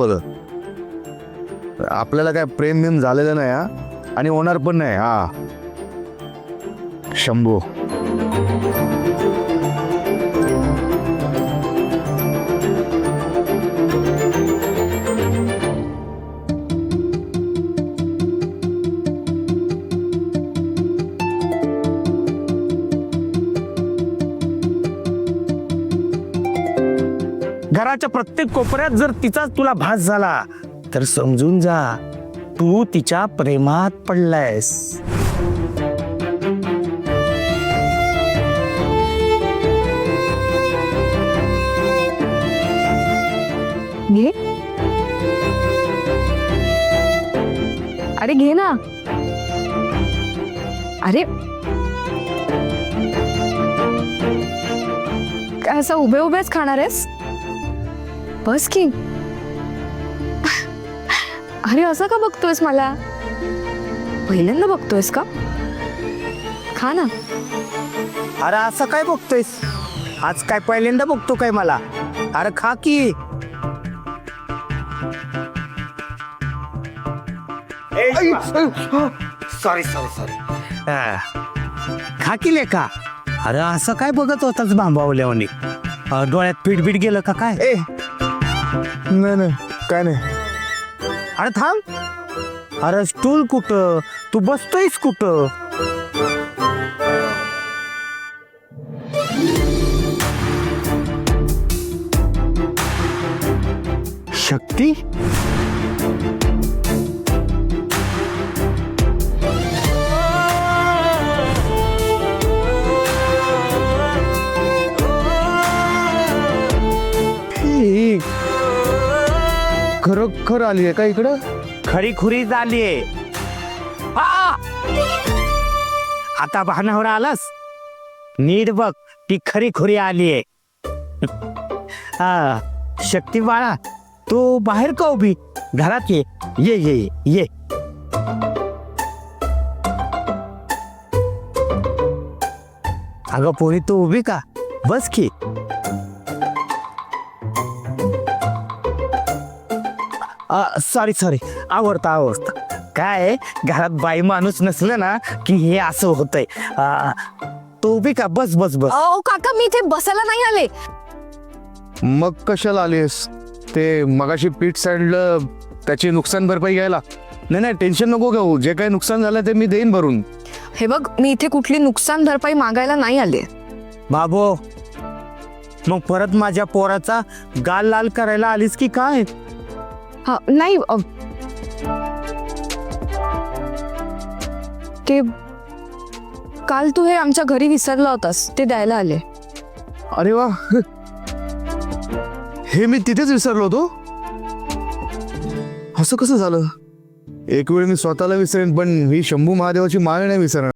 पद. आपल्याला काय प्रेम बिम झालेलं नाही हा, आणि होणार पण नाही. हा शंभू. घराच्या प्रत्येक कोपऱ्यात जर तिचाच तुला भास झाला तर समजून जा तू तिच्या प्रेमात पडलायस. घे. अरे घे ना. अरे काय असं उभे उभेच खाणार आहेस? बस की. अरे असं का बघतोयस मला? पहिल्यांदा बघतोयस का? खा ना. अरे असं काय बघतोयस? आज काय पहिल्यांदा बघतो काय मला? अरे खा की. Sorry sorry sorry. खा की लेका. अरे असं काय बघत होताच बांबावल्यावानी? डोळ्यात पीठ गेलं का काय? नाही नाही, काय नाही. अरे थांब. अरे स्टूल कुठं? तू बसतोयस कुठं? शक्ती. खरोखर आली आहे का इकडं? खरी खुरी झालीये. आता भानावर आलास? नीट बघ, ती खरी खुरी आलीये. हा शक्ती बाळा, तू बाहेर का उभी? घरात ये ये ये ये. अगं पोरी तू उभी का? बस की. Sorry sorry. आवडतं. काय घरात बाई माणूस नसलं ना की हे असं होतंय. तू उभी का? बस बस बस. अहो काका, मी इथे बसायला नाही आले. मग कशाला आलीस? ते मगाशी पीठ सांडलं त्याची नुकसान भरपाई घ्यायला? नाही नाही, टेन्शन नको घेऊ. जे काही नुकसान झालं ते मी देईन भरून. हे बघ, मी इथे कुठली नुकसान भरपाई मागायला नाही आले. बाबो, मग परत माझ्या पोराचा गाल लाल करायला आलीस की काय? हा नाही, ते काल तू हे आमच्या घरी विसरला होतास, ते द्यायला आले. अरे वा, हे मी तिथेच विसरलो होतो. असं कसं झालं? एक वेळ मी स्वतःला विसरेन, पण ही शंभू महादेवाची माळ नाही विसरणार.